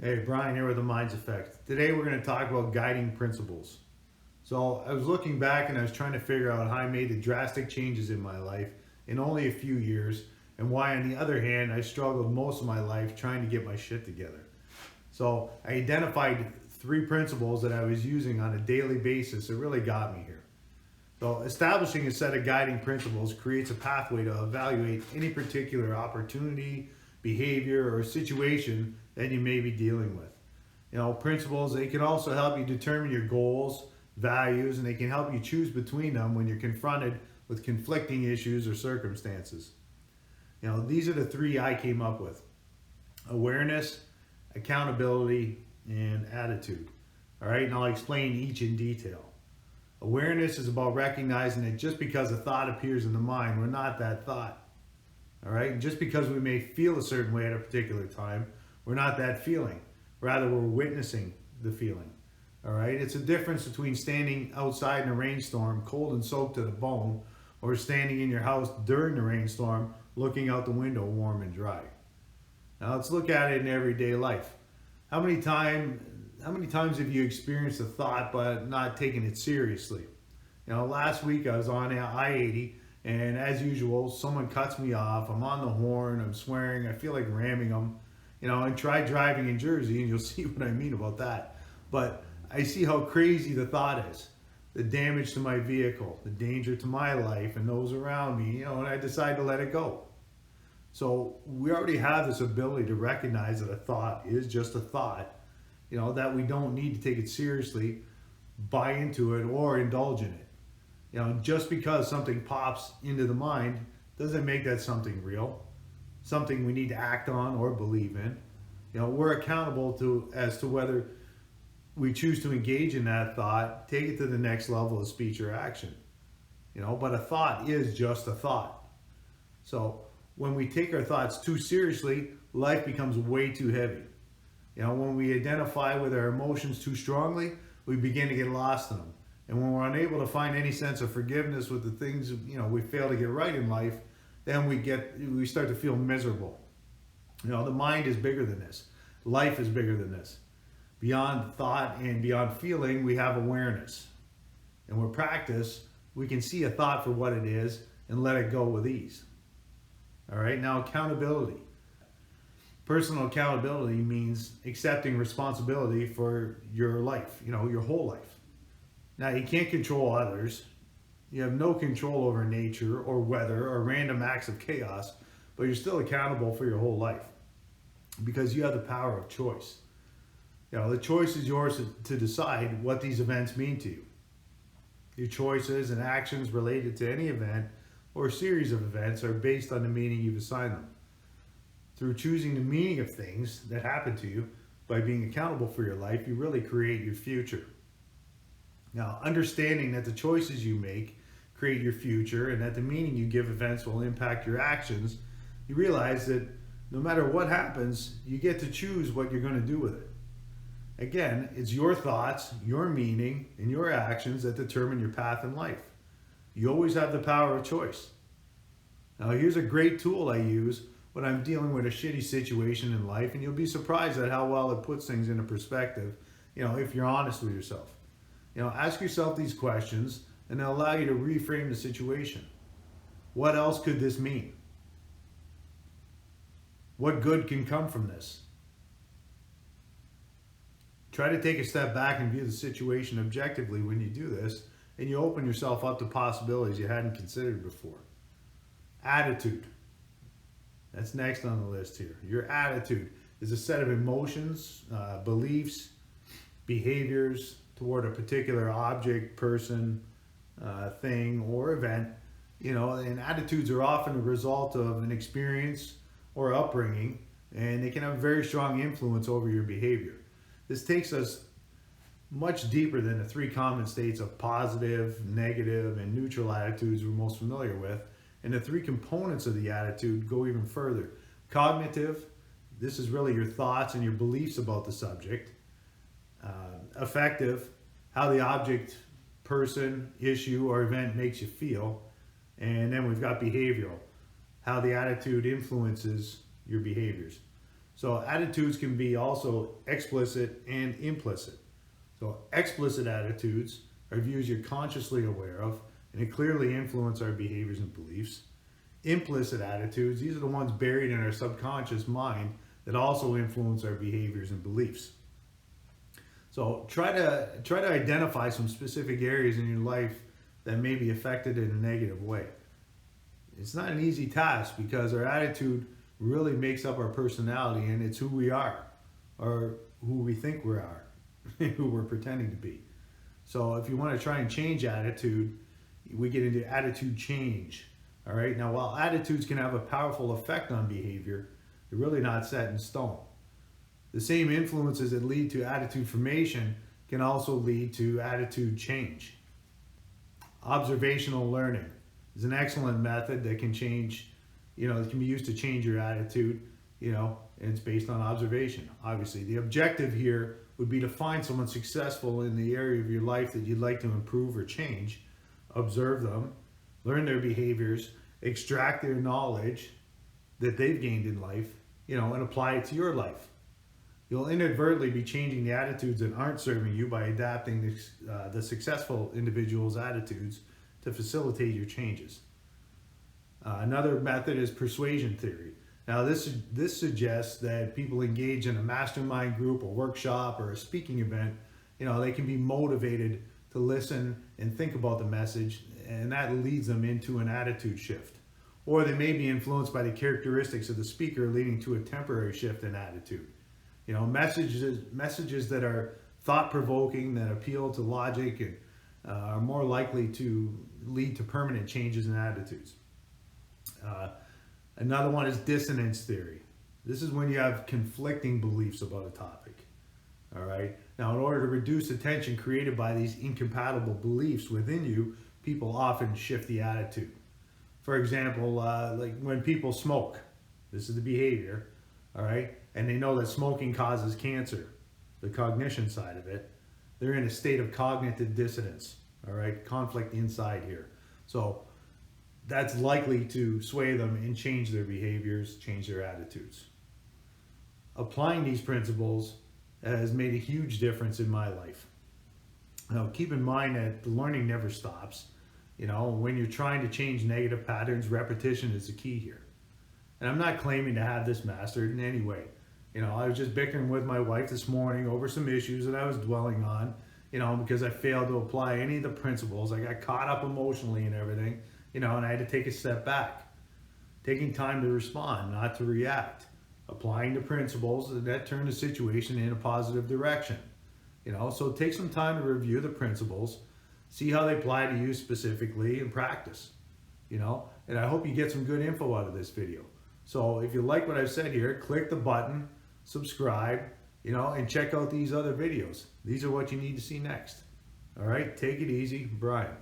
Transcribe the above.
Hey, Brian here with the Minds Effect. Today we're going to talk about guiding principles. So I was looking back and I was trying to figure out how I made the drastic changes in my life in only a few years, and why, on the other hand, I struggled most of my life trying to get my shit together. So I identified three principles that I was using on a daily basis that really got me here. So establishing a set of guiding principles creates a pathway to evaluate any particular opportunity, behavior, or situation that you may be dealing with. Principles, they can also help you determine your goals, values, and they can help you choose between them when you're confronted with conflicting issues or circumstances. These are the three I came up with: awareness, accountability, and attitude. All right, and I'll explain each in detail. Awareness is about recognizing that just because a thought appears in the mind, we're not that thought. All right, and just because we may feel a certain way at a particular time, we're not that feeling. Rather, we're witnessing the feeling. All right, it's a difference between standing outside in a rainstorm, cold and soaked to the bone, or standing in your house during the rainstorm, looking out the window, warm and dry. Now, let's look at it in everyday life. How many times have you experienced a thought but not taken it seriously? Last week I was on I-80, and as usual, someone cuts me off. I'm on the horn, I'm swearing, I feel like ramming them. And try driving in Jersey and you'll see what I mean about that. But I see how crazy the thought is. The damage to my vehicle, the danger to my life and those around me, and I decide to let it go. So we already have this ability to recognize that a thought is just a thought, that we don't need to take it seriously, buy into it, or indulge in it. Just because something pops into the mind doesn't make that something real, something we need to act on or believe in. We're accountable as to whether we choose to engage in that thought, take it to the next level of speech or action. But a thought is just a thought. So when we take our thoughts too seriously, life becomes way too heavy. When we identify with our emotions too strongly, we begin to get lost in them. And when we're unable to find any sense of forgiveness with the things we fail to get right in life, then we start to feel miserable. The mind is bigger than this. Life is bigger than this. Beyond thought and beyond feeling, we have awareness. And with practice, we can see a thought for what it is and let it go with ease. All right, now accountability. Personal accountability means accepting responsibility for your life, your whole life. Now, you can't control others. You have no control over nature or weather or random acts of chaos, but you're still accountable for your whole life because you have the power of choice. The choice is yours to decide what these events mean to you. Your choices and actions related to any event or series of events are based on the meaning you've assigned them. Through choosing the meaning of things that happen to you by being accountable for your life, you really create your future. Now, understanding that the choices you make create your future and that the meaning you give events will impact your actions, you realize that no matter what happens, you get to choose what you're going to do with it. Again, it's your thoughts, your meaning, and your actions that determine your path in life. You always have the power of choice. Now, here's a great tool I use when I'm dealing with a shitty situation in life, and you'll be surprised at how well it puts things into perspective, if you're honest with yourself. Ask yourself these questions, and they'll allow you to reframe the situation. What else could this mean? What good can come from this? Try to take a step back and view the situation objectively when you do this, and you open yourself up to possibilities you hadn't considered before. Attitude. That's next on the list here. Your attitude is a set of emotions, beliefs, behaviors toward a particular object, person, thing, or event. And attitudes are often a result of an experience or upbringing, and they can have a very strong influence over your behavior. This takes us much deeper than the three common states of positive, negative, and neutral attitudes we're most familiar with. And the three components of the attitude go even further. Cognitive, this is really your thoughts and your beliefs about the subject. Affective, how the object, person, issue, or event makes you feel. And then we've got behavioral, how the attitude influences your behaviors. So attitudes can be also explicit and implicit. So explicit attitudes are views you're consciously aware of, and it clearly influence our behaviors and beliefs. Implicit attitudes, these are the ones buried in our subconscious mind that also influence our behaviors and beliefs. So try to identify some specific areas in your life that may be affected in a negative way. It's not an easy task because our attitude really makes up our personality, and it's who we are, or who we think we are, who we're pretending to be. So if you want to try and change attitude, we get into attitude change. All right. Now, while attitudes can have a powerful effect on behavior, they're really not set in stone. The same influences that lead to attitude formation can also lead to attitude change. Observational learning is an excellent method that can change, it can be used to change your attitude, and it's based on observation. Obviously, the objective here would be to find someone successful in the area of your life that you'd like to improve or change, observe them, learn their behaviors, extract their knowledge that they've gained in life, and apply it to your life. You'll inadvertently be changing the attitudes that aren't serving you by adapting the successful individual's attitudes to facilitate your changes. Another method is persuasion theory. Now, this suggests that people engage in a mastermind group, a workshop, or a speaking event, they can be motivated to listen and think about the message, and that leads them into an attitude shift. Or they may be influenced by the characteristics of the speaker, leading to a temporary shift in attitude. Messages that are thought-provoking, that appeal to logic, and are more likely to lead to permanent changes in attitudes. Another one is dissonance theory. This is when you have conflicting beliefs about a topic. All right. Now, in order to reduce the tension created by these incompatible beliefs within you, people often shift the attitude. For example, like when people smoke, this is the behavior, all right, and they know that smoking causes cancer, the cognition side of it, they're in a state of cognitive dissonance, all right, conflict inside here. So that's likely to sway them and change their behaviors, change their attitudes. Applying these principles has made a huge difference in my life. Now, keep in mind that the learning never stops. When you're trying to change negative patterns, repetition is the key here. And I'm not claiming to have this mastered in any way. I was just bickering with my wife this morning over some issues that I was dwelling on, because I failed to apply any of the principles. I got caught up emotionally and everything, and I had to take a step back. Taking time to respond, not to react. Applying the principles that turn the situation in a positive direction. So take some time to review the principles, see how they apply to you specifically, and practice. And I hope you get some good info out of this video. So if you like what I've said here, click the button, subscribe, and check out these other videos. These are what you need to see next. All right, take it easy, Brian.